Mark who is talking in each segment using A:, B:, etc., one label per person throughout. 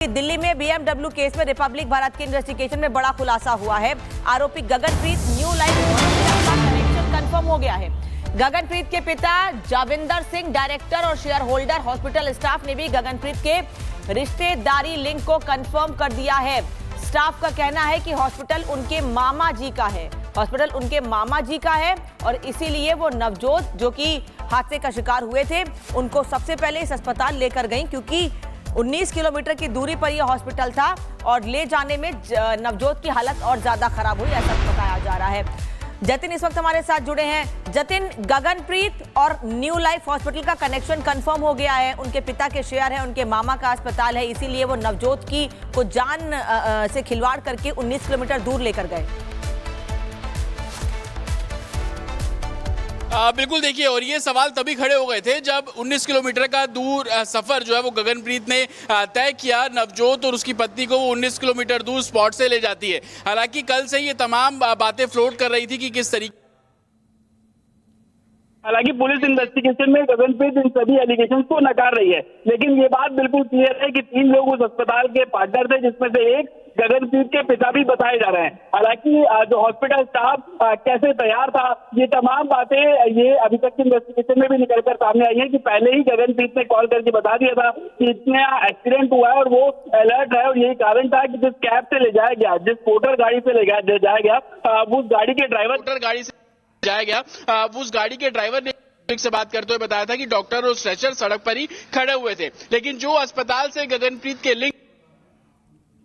A: दिल्ली में BMW case में Republic Bharat के इन्वेस्टिगेशन में बड़ा खुलासा हुआ है। आरोपी गगनप्रीत न्यू लाइफ का कनेक्शन कंफर्म हो गया है। गगनप्रीत के पिता जाविंदर सिंह डायरेक्टर और शेयर होल्डर हॉस्पिटल स्टाफ ने भी गगनप्रीत के रिश्तेदारी लिंक को कंफर्म कर दिया है। स्टाफ का कहना है कि हॉस्पिटल उनके मामा जी का है और इसीलिए वो नवजोत जो कि हादसे का शिकार हुए थे उनको सबसे पहले इस अस्पताल लेकर गई, क्योंकि 19 किलोमीटर की दूरी पर यह हॉस्पिटल था और ले जाने में नवजोत की हालत और ज्यादा खराब हुई, ऐसा बताया जा रहा है। जतिन इस वक्त हमारे साथ जुड़े हैं। जतिन, गगनप्रीत और न्यू लाइफ हॉस्पिटल का कनेक्शन कंफर्म हो गया है। उनके पिता के शेयर है, उनके मामा का अस्पताल है, इसीलिए वो नवजोत की को जान से खिलवाड़ करके 19 किलोमीटर दूर लेकर गए।
B: बिल्कुल, देखिए, और ये सवाल तभी खड़े हो गए थे जब 19 किलोमीटर का दूर सफ़र जो है वो गगनप्रीत ने तय किया। नवजोत और उसकी पत्नी को वो 19 किलोमीटर दूर स्पॉट से ले जाती है। हालांकि कल से ये तमाम बातें फ्लोट कर रही थी कि किस तरीके।
C: हालांकि पुलिस इन्वेस्टिगेशन में गगनप्रीत इन सभी एलिगेशंस को नकार रही है, लेकिन ये बात बिल्कुल क्लियर है कि 3 लोग उस अस्पताल के पार्टनर थे, जिसमें से एक गगनप्रीत के पिता भी बताए जा रहे हैं। हालांकि जो हॉस्पिटल स्टाफ कैसे तैयार था, ये तमाम बातें ये अभी तक की इन्वेस्टिगेशन में भी निकलकर सामने आई है कि पहले ही गगनप्रीत ने कॉल करके बता दिया था कि इतना एक्सीडेंट हुआ है और वो अलर्ट है, और यही कारण था कि जिस कैब से ले जाया गया, जिस मोटर गाड़ी से ले जाया गया, उस गाड़ी के ड्राइवर ने से बात करते हुए बताया था कि डॉक्टर और स्ट्रेचर सड़क पर ही खड़े हुए थे, लेकिन जो अस्पताल से गगनप्रीत के लिंक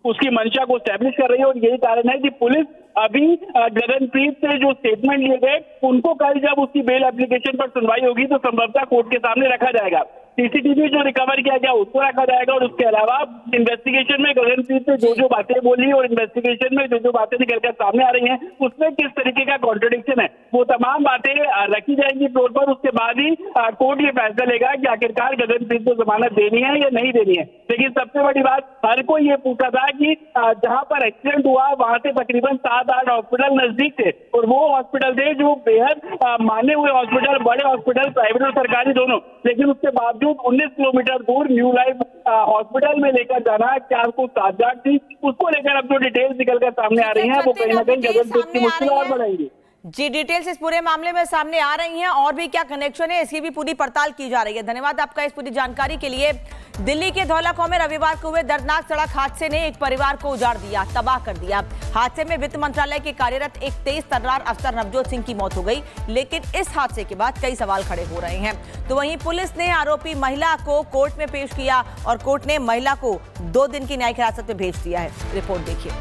C: उसकी मंशा को स्टैब्लिश कर रही है। और यही कारण है कि पुलिस अभी गगनप्रीत से जो स्टेटमेंट लिए गए उनको कल जब उसकी बेल एप्लीकेशन पर सुनवाई होगी तो संभवतः कोर्ट के सामने रखा जाएगा। सीसीटीवी जो रिकवर किया गया उसको रखा जाएगा, और उसके अलावा इन्वेस्टिगेशन में गगनप्रीत ने जो बातें बोली और इन्वेस्टिगेशन में जो बातें निकलकर सामने आ रही हैं उसमें किस तरीके का कॉन्ट्रडिक्शन है, वो तमाम बातें रखी जाएंगी फ्लोर पर। उसके बाद ही कोर्ट ये फैसला लेगा कि आखिरकार गगनप्रीत को जमानत देनी है या नहीं देनी है। लेकिन सबसे बड़ी बात, हर कोई ये पूछा था कि जहां पर एक्सीडेंट हुआ वहां से तकरीबन 7-8 हॉस्पिटल नजदीक थे, और वो हॉस्पिटल थे जो बेहद माने हुए हॉस्पिटल, बड़े हॉस्पिटल, प्राइवेट और सरकारी दोनों, लेकिन उसके बावजूद 19 किलोमीटर दूर न्यू लाइफ हॉस्पिटल में लेकर जाना क्या उसको साझात थी, उसको लेकर अब जो डिटेल्स निकलकर सामने आ रही हैं वो कहीं ना कहीं गगनप्रीत की मुश्किल और बढ़ाएंगी।
A: जी, डिटेल्स इस पूरे मामले में सामने आ रही हैं और भी क्या कनेक्शन है इसकी भी पूरी पड़ताल की जा रही है। धन्यवाद आपका इस पूरी जानकारी के लिए। दिल्ली के धौला गांव में रविवार को हुए दर्दनाक सड़क हादसे ने एक परिवार को उजाड़ दिया, तबाह कर दिया। हादसे में वित्त मंत्रालय के कार्यरत एक तेज तर्रार अफसर नवजोत सिंह की मौत हो गई, लेकिन इस हादसे के बाद कई सवाल खड़े हो रहे हैं। तो वहीं पुलिस ने आरोपी महिला को कोर्ट में पेश किया और कोर्ट ने महिला को 2 दिन की न्यायिक हिरासत में भेज दिया है। रिपोर्ट देखिए।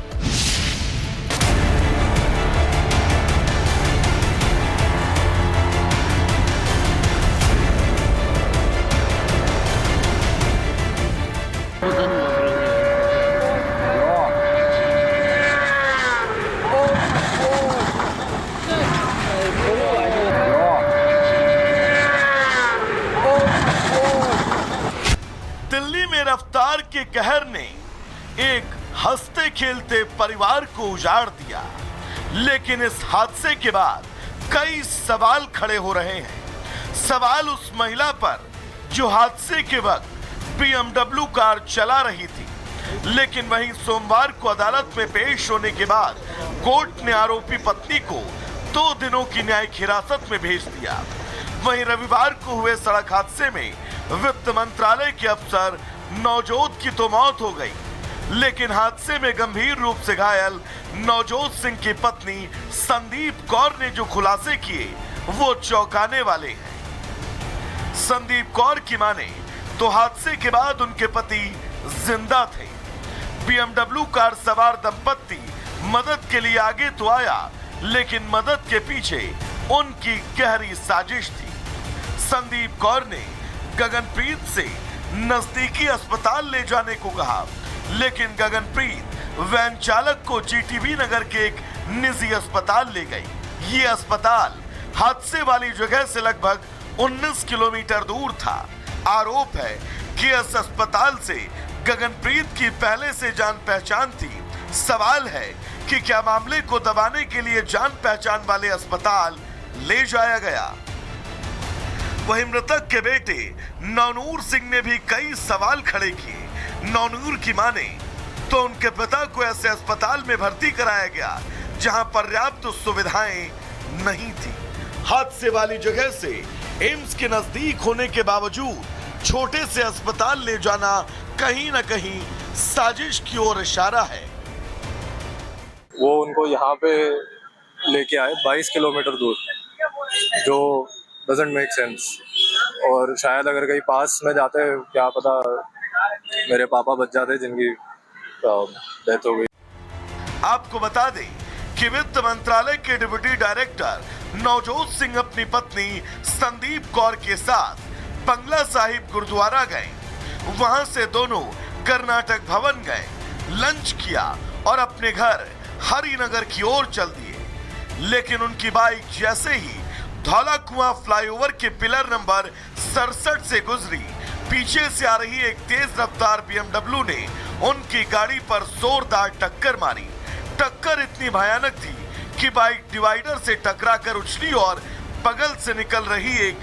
D: दिल्ली में रफ्तार के कहर ने एक हंसते खेलते परिवार को उजाड़ दिया, लेकिन इस हादसे के बाद कई सवाल खड़े हो रहे हैं। सवाल उस महिला पर जो हादसे के वक्त BMW कार चला रही थी, लेकिन वहीं सोमवार को अदालत में पेश होने के बाद कोर्ट ने आरोपी पत्नी को 2 दिनों की न्यायिक हिरासत में भेज दिया। वहीं रविवार को हुए सड़क हादसे में वित्त मंत्रालय के अफसर नवजोत की तो मौत हो गई, लेकिन हादसे में गंभीर रूप से घायल नवजोत सिंह की पत्नी संदीप कौर ने जो खुलासे किए वो चौंकाने वाले हैं। संदीप कौर की माने तो हादसे के बाद उनके पति जिंदा थे। BMW कार सवार दंपत्ति मदद के लिए आगे तो आया, लेकिन मदद के पीछे उनकी गहरी साजिश थी। संदीप कौर ने गगनप्रीत से नजदीकी अस्पताल ले जाने को कहा, लेकिन गगनप्रीत वैन चालक को GTV नगर के एक निजी अस्पताल ले गई। ये अस्पताल हादसे वाली जगह से लगभग 19 किलोमीटर दूर था। आरोप है कि इस अस्पताल से गगनप्रीत की पहले से जान पहचान थी। सवाल है कि क्या मामले को दबाने के लिए जान पहचान वाले अस्पताल ले जाया गया। वहीं मृतक के बेटे नवनूर सिंह ने भी कई सवाल खड़े किए। नौनूर की माने तो उनके पिता को ऐसे अस्पताल में भर्ती कराया गया जहां पर्याप्त सुविधाएं नहीं थी। हादसे वाली जगह से एम्स के नजदीक होने के बावजूद छोटे से अस्पताल ले जाना कहीं न कहीं साजिश की ओर इशारा है।
E: वो उनको यहाँ पे लेके आए 22 किलोमीटर दूर, जो डजंट मेक सेंस। और शायद अगर कहीं पास में जाते, क्या पता मेरे पापा बच जाते जिनकी डेथ हो गई।
D: आपको बता दें कि वित्त मंत्रालय के डिप्टी डायरेक्टर नवजोत सिंह अपनी पत्नी संदीप कौर के साथ बंगला साहिब गुरुद्वारा गए। वहां से दोनों कर्नाटक भवन गए, लंच किया और अपने घर हरिनगर की ओर चल दिए। लेकिन उनकी बाइक जैसे ही धौला कुआं फ्लाईओवर के पिलर नंबर 67 से गुजरी, पीछे से आ रही एक तेज रफ्तार बीएमडब्ल्यू ने उनकी गाड़ी पर जोरदार टक्कर मारी। टक्कर इतनी भयानक थी कि बाइक डिवाइडर से टकराकर उछली और बगल से निकल रही एक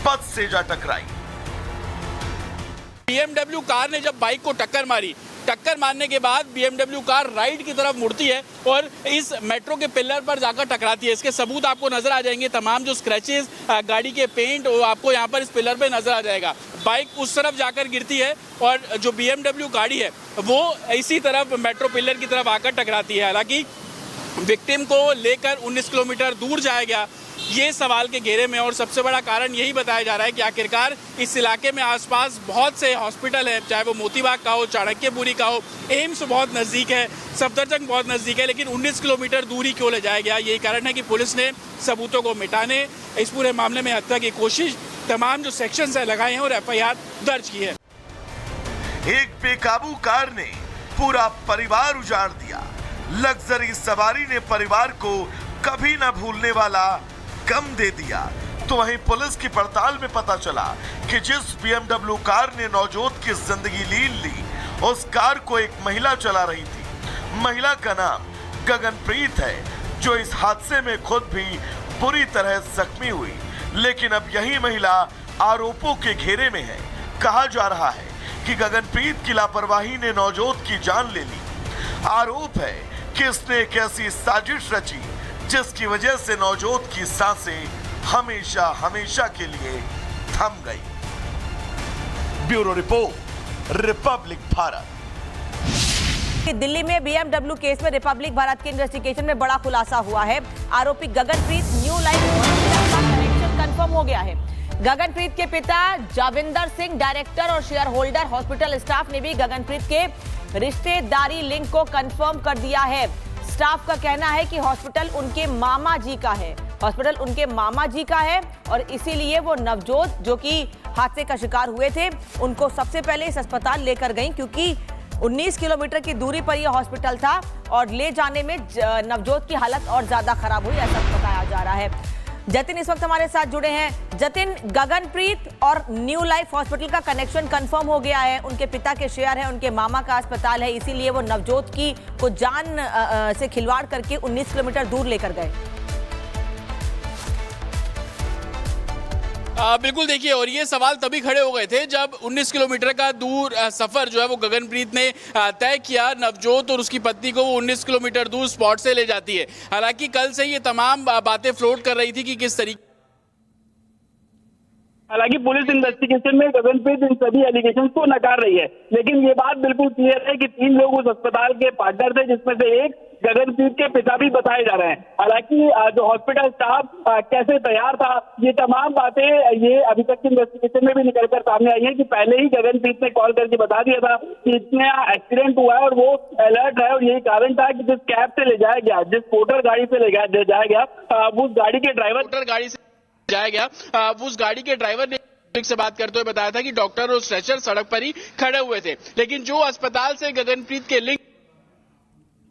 D: बस से जा टकराई।
B: BMW कार ने जब बाइक को टक्कर मारने के बाद BMW कार राइट की तरफ मुड़ती है और इस मेट्रो के पिलर पर जाकर टकराती है। इसके सबूत आपको नजर आ जाएंगे, तमाम जो स्क्रैचेस, गाड़ी के पेंट, वो आपको यहाँ पर इस पिलर पे नजर आ जाएगा। बाइक उस तरफ जाकर गिरती है और जो BMW गाड़ी है वो इसी तरफ मेट्रो पिलर की तरफ आकर टकराती है। हालांकि विक्टिम को लेकर 19 किलोमीटर दूर जाया गया, ये सवाल के घेरे में। और सबसे बड़ा कारण यही बताया जा रहा है कि आखिरकार इस इलाके में आसपास बहुत से हॉस्पिटल है, चाहे वो मोतीबाग का हो, चाणक्यपुरी का हो, एम्स बहुत नज़दीक है, सफदरजंग बहुत नज़दीक है, लेकिन 19 किलोमीटर दूरी क्यों ले जाया गया? यही कारण है कि पुलिस ने सबूतों को मिटाने, इस पूरे मामले में हत्या की कोशिश, तमाम जो सेक्शंस है लगाए हैं और FIR दर्ज की है।
D: एक बेकाबू कार ने पूरा परिवार उजाड़ दिया। लग्जरी सवारी ने परिवार को कभी न भूलने वाला गम दे दिया। तो वहीं पुलिस की पड़ताल में पता चला कि जिस BMW कार ने नवजोत की जिंदगी ली, उस कार को एक महिला चला रही थी। महिला का नाम गगनप्रीत है, जो इस हादसे में खुद भी बुरी तरह जख्मी हुई। लेकिन अब यही महिला आरोपों के घेरे में है। कहा जा रहा है कि गगनप्रीत की लापरवाही ने नवजोत की जान ले ली। आरोप है कि इसने एक ऐसी साजिश रची जिसकी वजह से नवजोत की सांसें हमेशा हमेशा के लिए थम गई। Bureau report, Republic Bharat.
A: Delhi में BMW केस में रिपब्लिक भारत के इन्वेस्टिगेशन में बड़ा खुलासा हुआ है। आरोपी गगनप्रीत न्यू लाइफ का कनेक्शन कंफर्म हो गया है। गगनप्रीत के पिता जाविंदर सिंह, डायरेक्टर और शेयर होल्डर हॉस्पिटल स्टाफ ने भी गगनप्रीत के रिश्तेदारी लिंक को कंफर्म कर दिया है। स्टाफ का कहना है कि हॉस्पिटल उनके मामा जी का है और इसीलिए वो नवजोत, जो कि हादसे का शिकार हुए थे, उनको सबसे पहले इस अस्पताल लेकर गई, क्योंकि 19 किलोमीटर की दूरी पर यह हॉस्पिटल था और ले जाने में नवजोत की हालत और ज्यादा खराब हुई, ऐसा बताया जा रहा है। जतिन इस वक्त हमारे साथ जुड़े हैं। जतिन, गगनप्रीत और न्यू लाइफ हॉस्पिटल का कनेक्शन कंफर्म हो गया है। उनके पिता के शेयर है, उनके मामा का अस्पताल है, इसीलिए वो नवजोत की को जान से खिलवाड़ करके 19 किलोमीटर दूर लेकर गए।
B: बिल्कुल, देखिए, और ये सवाल तभी खड़े हो गए थे जब 19 किलोमीटर का दूर सफ़र जो है वो गगनप्रीत ने तय किया। नवजोत और उसकी पत्नी को वो 19 किलोमीटर दूर स्पॉट से ले जाती है। हालांकि कल से ये तमाम बातें फ्लोट कर रही थी कि किस तरीके।
C: हालांकि पुलिस इन्वेस्टिगेशन में गगनप्रीत इन सभी एलिगेशन को नकार रही है, लेकिन ये बात बिल्कुल क्लियर है कि 3 लोग उस अस्पताल के पार्टनर थे, जिसमें से एक गगनप्रीत के पिता भी बताए जा रहे हैं। हालांकि जो हॉस्पिटल स्टाफ कैसे तैयार था, ये तमाम बातें ये अभी तक की इन्वेस्टिगेशन में भी निकलकर सामने आई है कि पहले ही गगनप्रीत ने कॉल करके बता दिया था कि इतना एक्सीडेंट हुआ है और वो अलर्ट है, और यही कारण था कि जिस कैब से ले जाया गया, जिस मोटर गाड़ी से ले जाया गया, उस गाड़ी के ड्राइवर ने से बात करते हुए बताया था कि डॉक्टर और स्ट्रेचर सड़क पर ही खड़े हुए थे, लेकिन जो अस्पताल से गगनप्रीत के लिंक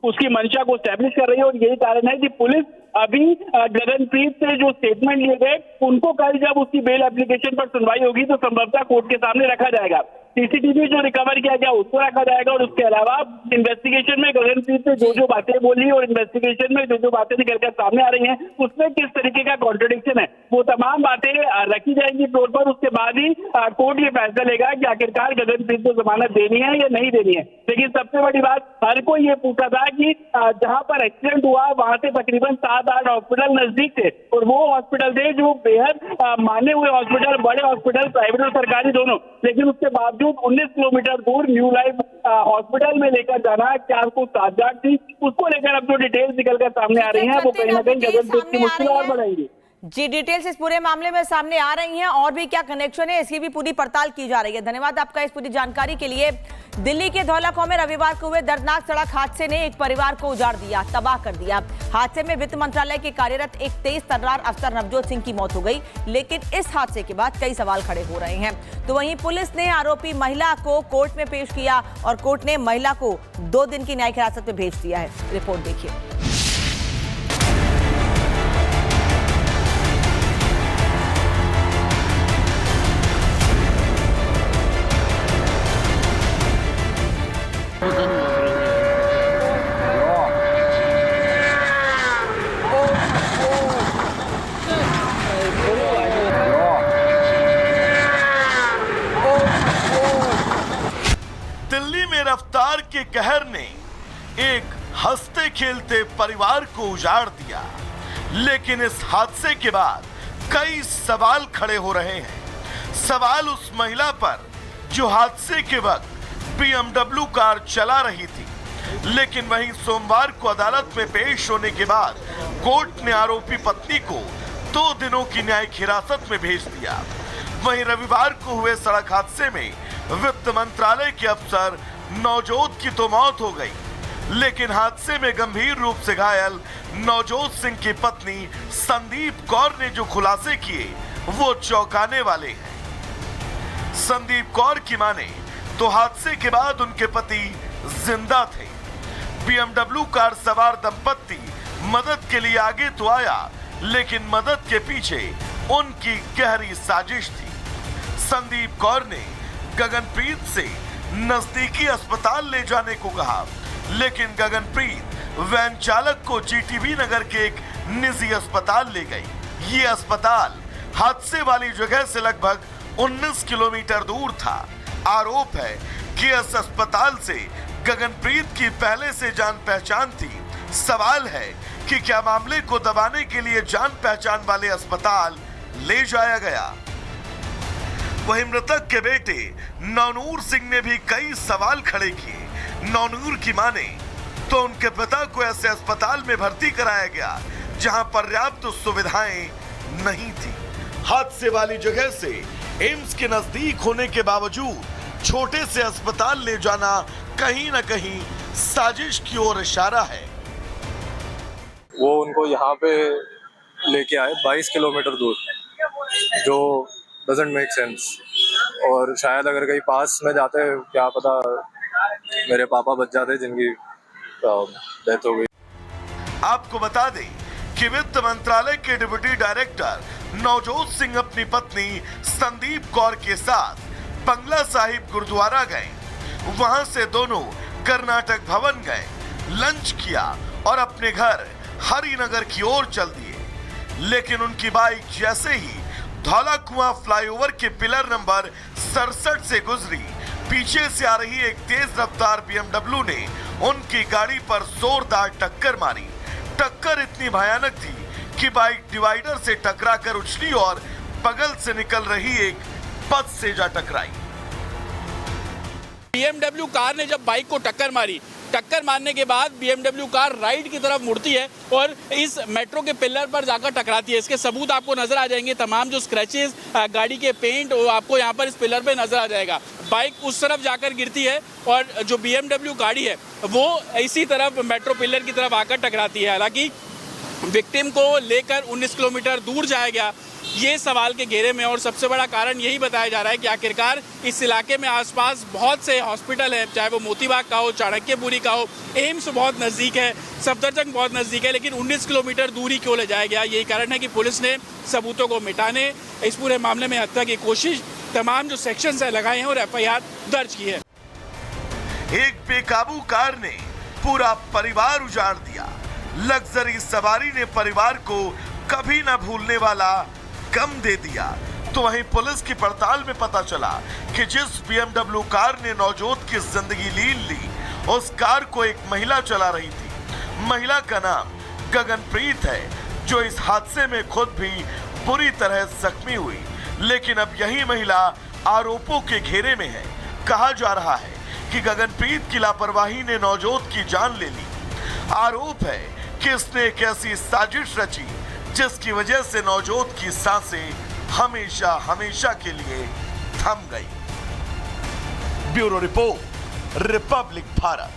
C: उसकी मंशा को स्टैब्लिश कर रही है। और यही कारण है कि पुलिस अभी गगनप्रीत से जो स्टेटमेंट लिए गए, उनको कल जब उसकी बेल एप्लीकेशन पर सुनवाई होगी तो संभवतः कोर्ट के सामने रखा जाएगा। सीसीटीवी जो रिकवर किया गया उसको रखा जाएगा और उसके अलावा इन्वेस्टिगेशन में गगनप्रीत ने जो बातें बोली और इन्वेस्टिगेशन में जो बातें निकलकर सामने आ रही हैं उसमें किस तरीके का कॉन्ट्रडिक्शन है वो तमाम बातें रखी जाएंगी फ्लोर पर। उसके बाद ही कोर्ट ये फैसला लेगा कि आखिरकार गगनप्रीत को जमानत देनी है या नहीं देनी है। लेकिन सबसे बड़ी बात हर कोई ये पूछा था कि जहां पर एक्सीडेंट हुआ वहां से तकरीबन 7-8 हॉस्पिटल नजदीक थे और वो हॉस्पिटल थे जो बेहद माने हुए हॉस्पिटल, बड़े हॉस्पिटल, प्राइवेट और सरकारी दोनों। लेकिन उसके बावजूद 19 किलोमीटर दूर न्यू लाइफ हॉस्पिटल में लेकर जाना क्या उसको साझात थी, उसको लेकर अब जो डिटेल्स निकलकर सामने आ रही है वो कहीं ना कहीं गगनप्रीत की मुश्किल और बढ़ाएंगी।
A: जी, डिटेल्स इस पूरे मामले में सामने आ रही हैं और भी क्या कनेक्शन है इसकी भी पूरी पड़ताल की जा रही है। धन्यवाद आपका इस पूरी जानकारी के लिए। दिल्ली के धौलाकुआं में रविवार को हुए दर्दनाक सड़क हादसे ने एक परिवार को उजाड़ दिया, तबाह कर दिया। हादसे में वित्त मंत्रालय के कार्यरत एक तेज तर्रार अफसर नवजोत सिंह की मौत हो गई। लेकिन इस हादसे के बाद कई सवाल खड़े हो रहे हैं। तो वहीं पुलिस ने आरोपी महिला को कोर्ट में पेश किया और कोर्ट ने महिला को 2 दिन की न्यायिक हिरासत में भेज दिया है। रिपोर्ट देखिए।
D: दिल्ली में रफ्तार के कहर ने एक हंसते खेलते परिवार को उजाड़ दिया। लेकिन इस हादसे के बाद कई सवाल खड़े हो रहे हैं। सवाल उस महिला पर जो हादसे के वक्त BMW कार चला रही थी। लेकिन वहीं सोमवार को अदालत में पेश होने के बाद कोर्ट ने आरोपी पत्नी को 2 दिनों की न्यायिक हिरासत में भेज दिया। वहीं रविवार को हुए सड़क हादसे में वित्त मंत्रालय के अफसर नवजोत की तो मौत हो गई, लेकिन हादसे में गंभीर रूप से घायल नवजोत सिंह की पत्नी संदीप कौर ने जो खुलासे किए वो चौंकाने वाले हैं। संदीप कौर की माने तो हादसे के बाद उनके पति जिंदा थे। BMW कार सवार दंपत्ति मदद के लिए आगे तो आया, लेकिन मदद के पीछे उनकी गहरी साजिश थी। संदीप कौर ने गगनप्रीत से नजदीकी अस्पताल ले जाने को कहा, लेकिन गगनप्रीत वैन चालक को GTB नगर के एक निजी अस्पताल ले गई। ये अस्पताल हादसे वाली जगह से लगभग 19 किलोमीटर दूर था। आरोप है कि इस अस्पताल से गगनप्रीत की पहले से जान पहचान थी। सवाल है कि क्या मामले को दबाने के लिए जान पहचान वाले अस्पताल ले जाया गया। वहीं मृतक के बेटे नवनूर सिंह ने भी कई सवाल खड़े किए। नवनूर की माने तो उनके पिता को ऐसे अस्पताल में भर्ती कराया गया जहां पर्याप्त सुविधाएं नहीं थी। हादसे वाली जगह से एम्स के नजदीक होने के बावजूद छोटे से अस्पताल ले जाना कहीं न कहीं साजिश की ओर इशारा है।
E: वो उनको यहाँ पे लेके आए 22 किलोमीटर दूर, जो डजंट मेक सेंस। और शायद अगर कहीं पास में जाते, क्या पता मेरे पापा बच जाते जिनकी डेथ हो गई।
D: आपको बता दें कि वित्त मंत्रालय के डिप्टी डायरेक्टर नवजोत सिंह अपनी पत्नी संदीप कौर के साथ बंगला साहिब गुरुद्वारा गए। वहां से दोनों कर्नाटक भवन गए, लंच किया और अपने घर हरिनगर की ओर चल दिए। लेकिन उनकी बाइक जैसे ही धौलाकुआं फ्लाईओवर के पिलर नंबर 67 से गुजरी, पीछे से आ रही एक तेज रफ्तार BMW ने उनकी गाड़ी पर जोरदार टक्कर मारी। टक्कर इतनी भयानक थी कि बाइक डिवाइडर से टकराकर उछली और बगल से निकल रही एक बस से जा टकराई।
B: BMW कार ने जब बाइक को टक्कर मारी, टक्कर मारने के बाद BMW कार राइट की तरफ मुड़ती है और इस मेट्रो के पिलर पर जाकर टकराती है। इसके सबूत आपको नजर आ जाएंगे, तमाम जो स्क्रैचेस, गाड़ी के पेंट, वो आपको यहाँ पर इस पिलर पे नजर आ जाएगा। बाइक उस तरफ जाकर गिरती है और जो BMW गाड़ी है वो इसी तरफ मेट्रो पिलर की तरफ आकर टकराती है। हालांकि विक्टिम को लेकर 19 किलोमीटर दूर जाया गया, ये सवाल के घेरे में। और सबसे बड़ा कारण यही बताया जा रहा है कि आखिरकार इस इलाके में आसपास बहुत से हॉस्पिटल हैं, चाहे वो मोतीबाग का हो, चाणक्यपुरी का हो, एम्स बहुत नज़दीक है, सफदरजंग बहुत नज़दीक है, लेकिन 19 किलोमीटर दूरी क्यों ले जाया गया। यही कारण है कि पुलिस ने सबूतों को मिटाने, इस पूरे मामले में हत्या की कोशिश तमाम जो सेक्शंस है लगाए हैं और FIR दर्ज की है।
D: एक बेकाबू कार ने पूरा परिवार उजाड़ दिया। लग्जरी सवारी ने परिवार को कभी ना भूलने वाला गम दे दिया। तो वहीं पुलिस की पड़ताल में पता चला कि जिस BMW कार ने नवजोत की जिंदगी ली, उस कार को एक महिला चला रही थी। महिला का नाम गगनप्रीत है, जो इस हादसे में खुद भी बुरी तरह जख्मी हुई। लेकिन अब यही महिला आरोपों के घेरे में है। कहा जा रहा है कि गगनप्रीत की लापरवाही ने नवजोत की जान ले ली। आरोप है कि इसने एक ऐसी साजिश रची जिसकी वजह से नवजोत की सांसें हमेशा हमेशा के लिए थम गई। Bureau report, Republic Bharat.